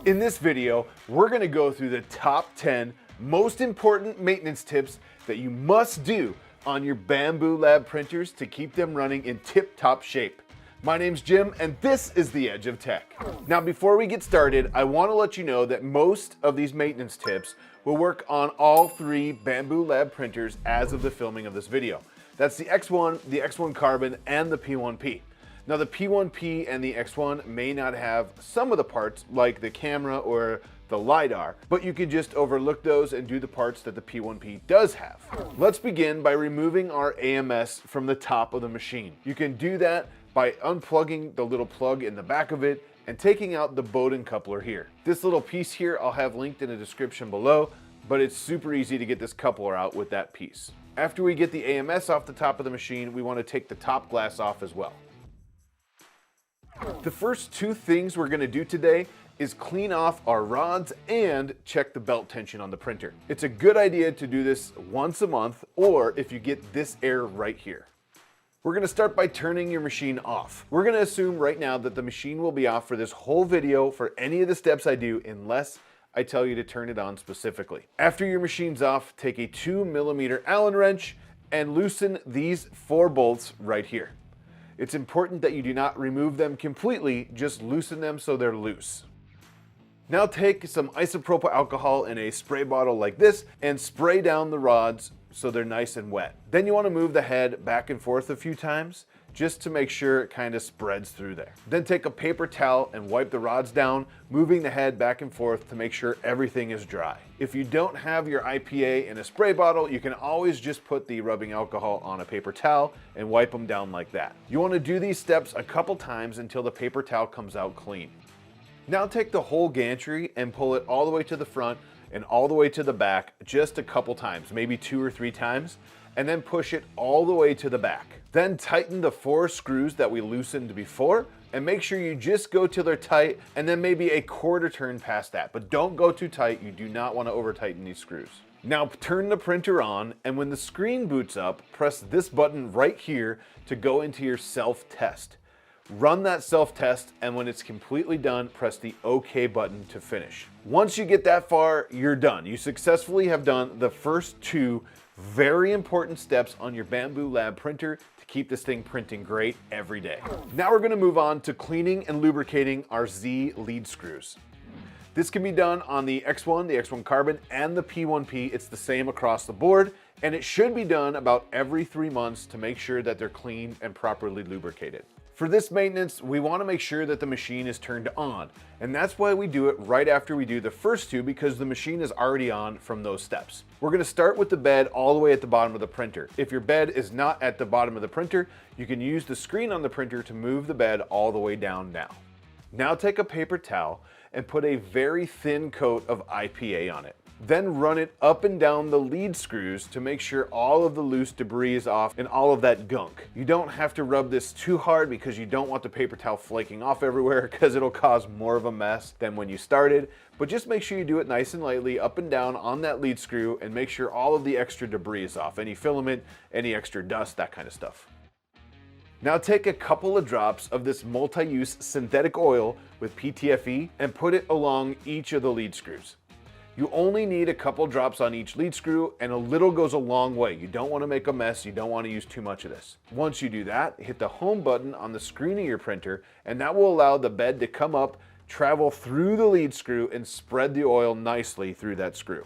In this video, we're going to go through the top 10 most important maintenance tips that you must do on your Bambu Lab printers to keep them running in tip-top shape. My name's Jim, and this is The Edge of Tech. Now, before we get started, I want to let you know that most of these maintenance tips will work on all three Bambu Lab printers as of the filming of this video. That's the X1, the X1 Carbon, and the P1P. Now, the P1P and the X1 may not have some of the parts, like the camera or the LiDAR, but you could just overlook those and do the parts that the P1P does have. Let's begin by removing our AMS from the top of the machine. You can do that by unplugging the little plug in the back of it and taking out the Bowden coupler here. This little piece here I'll have linked in the description below, but it's super easy to get this coupler out with that piece. After we get the AMS off the top of the machine, we want to take the top glass off as well. The first two things we're going to do today is clean off our rods and check the belt tension on the printer. It's a good idea to do this once a month, or if you get this error right here. We're going to start by turning your machine off. We're going to assume right now that the machine will be off for this whole video for any of the steps I do, unless I tell you to turn it on specifically. After your machine's off, take a 2mm Allen wrench and loosen these 4 bolts right here. It's important that you do not remove them completely, just loosen them so they're loose. Now take some isopropyl alcohol in a spray bottle like this and spray down the rods so they're nice and wet. Then you want to move the head back and forth a few times just to make sure it kind of spreads through there. Then take a paper towel and wipe the rods down, moving the head back and forth to make sure everything is dry. If you don't have your IPA in a spray bottle, you can always just put the rubbing alcohol on a paper towel and wipe them down like that. You want to do these steps a couple times until the paper towel comes out clean. Now take the whole gantry and pull it all the way to the front and all the way to the back just a couple times, maybe 2 or 3 times, and then push it all the way to the back. Then tighten the 4 screws that we loosened before and make sure you just go till they're tight and then maybe a quarter turn past that, but don't go too tight. You do not want to over tighten these screws. Now turn the printer on, and when the screen boots up, press this button right here to go into your self-test. Run that self-test, and when it's completely done, press the OK button to finish. Once you get that far, you're done. You successfully have done the first 2 very important steps on your Bambu Lab printer to keep this thing printing great every day. Now we're going to move on to cleaning and lubricating our Z lead screws. This can be done on the X1, the X1 Carbon, and the P1P. It's the same across the board, and it should be done about every 3 months to make sure that they're clean and properly lubricated. For this maintenance, we want to make sure that the machine is turned on, and that's why we do it right after we do the first 2, because the machine is already on from those steps. We're going to start with the bed all the way at the bottom of the printer. If your bed is not at the bottom of the printer, you can use the screen on the printer to move the bed all the way down now. Now take a paper towel and put a very thin coat of IPA on it. Then run it up and down the lead screws to make sure all of the loose debris is off and all of that gunk. You don't have to rub this too hard because you don't want the paper towel flaking off everywhere, because it'll cause more of a mess than when you started. But just make sure you do it nice and lightly up and down on that lead screw and make sure all of the extra debris is off. Any filament, any extra dust, that kind of stuff. Now take a couple of drops of this multi-use synthetic oil with PTFE and put it along each of the lead screws. You only need a couple drops on each lead screw, and a little goes a long way. You don't want to make a mess. You don't want to use too much of this. Once you do that, hit the home button on the screen of your printer, and that will allow the bed to come up, travel through the lead screw, and spread the oil nicely through that screw.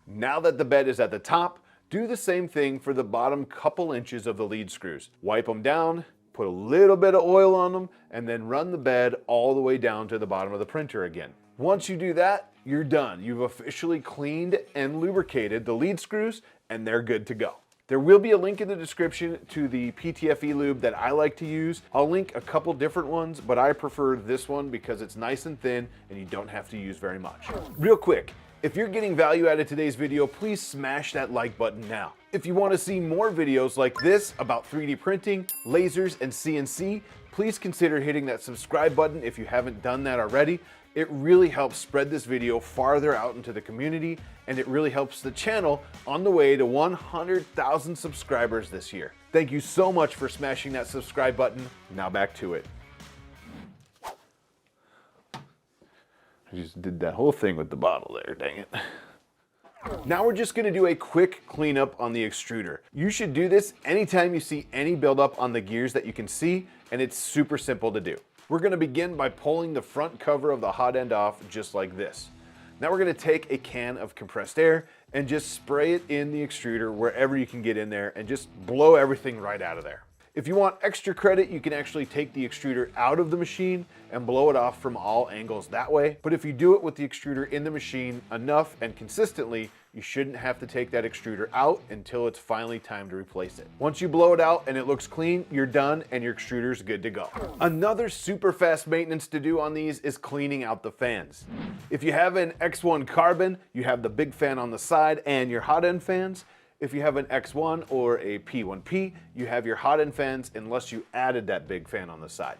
Now that the bed is at the top, do the same thing for the bottom couple inches of the lead screws. Wipe them down, put a little bit of oil on them, and then run the bed all the way down to the bottom of the printer again. Once you do that, you're done. You've officially cleaned and lubricated the lead screws, and they're good to go. There will be a link in the description to the PTFE lube that I like to use. I'll link a couple different ones, but I prefer this one because it's nice and thin and you don't have to use very much. Real quick, if you're getting value out of today's video, please smash that like button now. If you want to see more videos like this about 3D printing, lasers, and CNC, please consider hitting that subscribe button if you haven't done that already. It really helps spread this video farther out into the community, and it really helps the channel on the way to 100,000 subscribers this year. Thank you so much for smashing that subscribe button. Now back to it. I just did that whole thing with the bottle there, dang it. Now we're just gonna do a quick cleanup on the extruder. You should do this anytime you see any buildup on the gears that you can see, and it's super simple to do. We're gonna begin by pulling the front cover of the hot end off just like this. Now we're gonna take a can of compressed air and just spray it in the extruder wherever you can get in there and just blow everything right out of there. If you want extra credit, you can actually take the extruder out of the machine and blow it off from all angles that way. But if you do it with the extruder in the machine enough and consistently, you shouldn't have to take that extruder out until it's finally time to replace it. Once you blow it out and it looks clean, you're done and your extruder's good to go. Another super fast maintenance to do on these is cleaning out the fans. If you have an X1 carbon, you have the big fan on the side and your hot end fans. If you have an X1 or a P1P, you have your hot end fans unless you added that big fan on the side.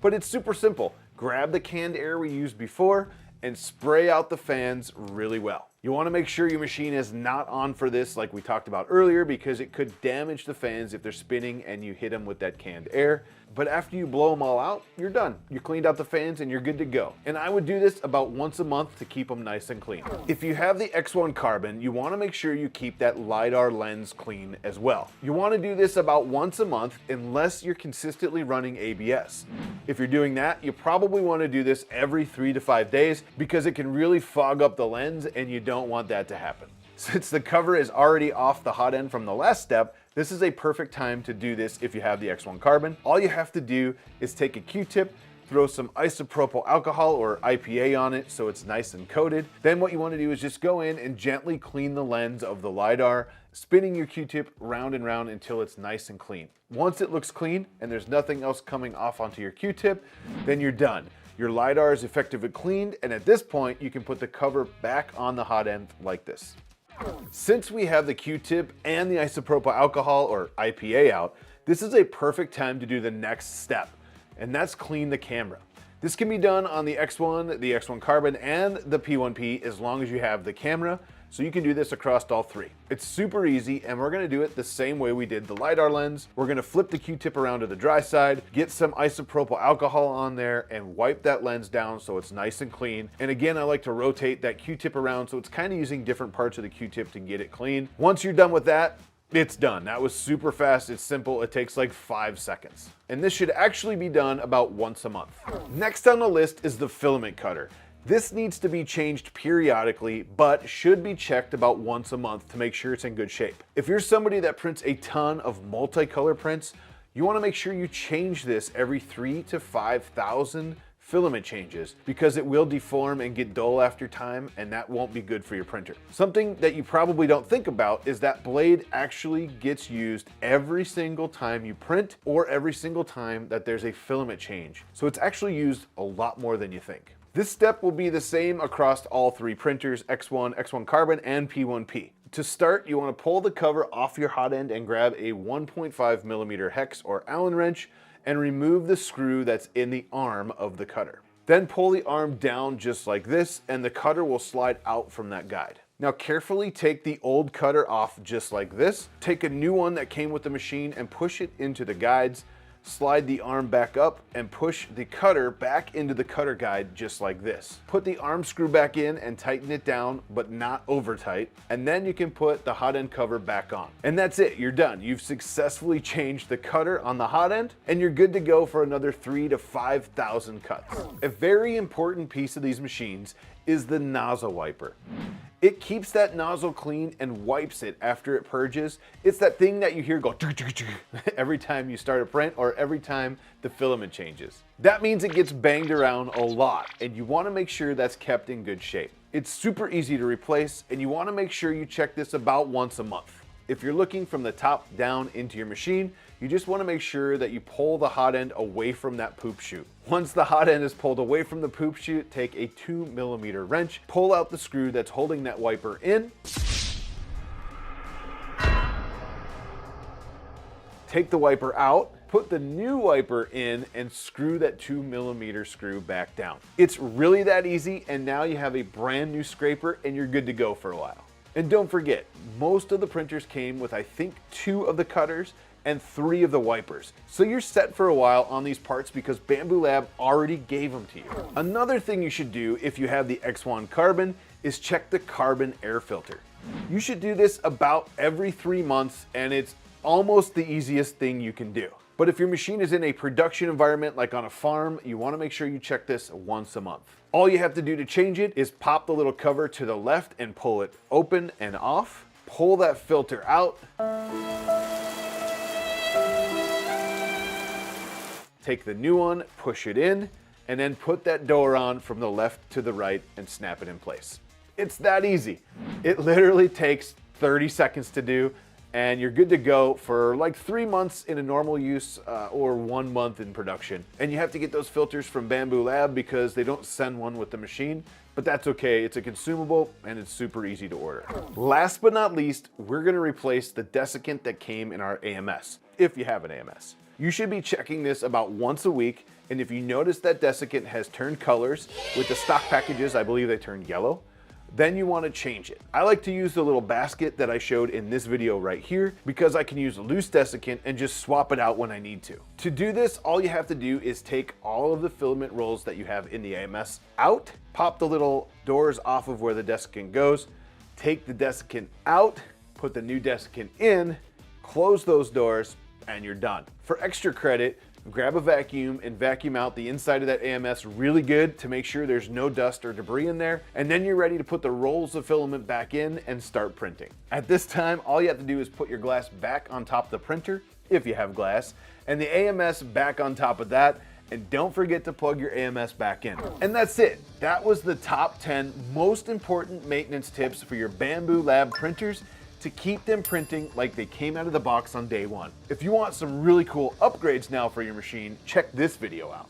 But it's super simple. Grab the canned air we used before and spray out the fans really well. You want to make sure your machine is not on for this like we talked about earlier because it could damage the fans if they're spinning and you hit them with that canned air. But after you blow them all out, you're done. You cleaned out the fans and you're good to go. And I would do this about once a month to keep them nice and clean. If you have the X1 carbon, you want to make sure you keep that LiDAR lens clean as well. You want to do this about once a month unless you're consistently running ABS. If you're doing that, you probably want to do this every 3 to 5 days because it can really fog up the lens and you don't want that to happen. Since the cover is already off the hot end from the last step, this is a perfect time to do this if you have the X1 carbon. All you have to do is take a Q-tip, throw some isopropyl alcohol or IPA on it so it's nice and coated. Then what you want to do is just go in and gently clean the lens of the LiDAR, spinning your Q-tip round and round until it's nice and clean. Once it looks clean and there's nothing else coming off onto your Q-tip, then you're done. Your LiDAR is effectively cleaned, and at this point, you can put the cover back on the hot end like this. Since we have the Q-tip and the isopropyl alcohol or IPA out, this is a perfect time to do the next step, and that's clean the camera. This can be done on the X1, the X1 carbon, and the P1P as long as you have the camera, so you can do this across all three. It's super easy, and we're gonna do it the same way we did the LiDAR lens. We're gonna flip the Q-tip around to the dry side, get some isopropyl alcohol on there, and wipe that lens down so it's nice and clean. And again, I like to rotate that Q-tip around so it's kind of using different parts of the Q-tip to get it clean. Once you're done with that, it's done. That was super fast, it's simple, it takes like 5 seconds. And this should actually be done about once a month. Next on the list is the filament cutter. This needs to be changed periodically, but should be checked about once a month to make sure it's in good shape. If you're somebody that prints a ton of multicolor prints, you want to make sure you change this every 3,000 to 5,000 filament changes because it will deform and get dull after time, and that won't be good for your printer. Something that you probably don't think about is that blade actually gets used every single time you print or every single time that there's a filament change. So it's actually used a lot more than you think. This step will be the same across all three printers, X1, X1 carbon, and P1P. To start, you want to pull the cover off your hot end and grab a 1.5 millimeter hex or Allen wrench and remove the screw that's in the arm of the cutter. Then pull the arm down just like this and the cutter will slide out from that guide. Now carefully take the old cutter off just like this. Take a new one that came with the machine and push it into the guides. Slide the arm back up and push the cutter back into the cutter guide just like this. Put the arm screw back in and tighten it down, but not over tight. And then you can put the hot end cover back on. And that's it, you're done. You've successfully changed the cutter on the hot end and you're good to go for another 3,000 to 5,000 cuts. A very important piece of these machines is the nozzle wiper. It keeps that nozzle clean and wipes it after it purges. It's that thing that you hear go every time you start a print or every time the filament changes. That means it gets banged around a lot and you want to make sure that's kept in good shape. It's super easy to replace and you want to make sure you check this about once a month. If you're looking from the top down into your machine, you just want to make sure that you pull the hot end away from that poop chute. Once the hot end is pulled away from the poop chute, take a 2 millimeter wrench, pull out the screw that's holding that wiper in, take the wiper out, put the new wiper in, and screw that 2 millimeter screw back down. It's really that easy, and now you have a brand new scraper and you're good to go for a while. And don't forget, most of the printers came with I think 2 of the cutters, and 3 of the wipers. So you're set for a while on these parts because Bambu Lab already gave them to you. Another thing you should do if you have the X1 Carbon is check the carbon air filter. You should do this about every 3 months, and it's almost the easiest thing you can do. But if your machine is in a production environment like on a farm, you want to make sure you check this once a month. All you have to do to change it is pop the little cover to the left and pull it open and off. Pull that filter out. Take the new one, push it in, and then put that door on from the left to the right and snap it in place. It's that easy. It literally takes 30 seconds to do, and you're good to go for like 3 months in a normal use or 1 month in production. And you have to get those filters from Bambu Lab because they don't send one with the machine, but that's okay. It's a consumable and it's super easy to order. Last but not least, we're gonna replace the desiccant that came in our AMS, if you have an AMS. You should be checking this about once a week, and if you notice that desiccant has turned colors, with the stock packages, I believe they turned yellow, then you want to change it. I like to use the little basket that I showed in this video right here because I can use loose desiccant and just swap it out when I need to. To do this, all you have to do is take all of the filament rolls that you have in the AMS out, pop the little doors off of where the desiccant goes, take the desiccant out, put the new desiccant in, close those doors, and you're done. For extra credit, grab a vacuum and vacuum out the inside of that AMS really good to make sure there's no dust or debris in there, and then you're ready to put the rolls of filament back in and start printing. At this time, all you have to do is put your glass back on top of the printer, if you have glass, and the AMS back on top of that, and don't forget to plug your AMS back in. And that's it. That was the top 10 most important maintenance tips for your Bambu Lab printers to keep them printing like they came out of the box on day one. If you want some really cool upgrades now for your machine, check this video out.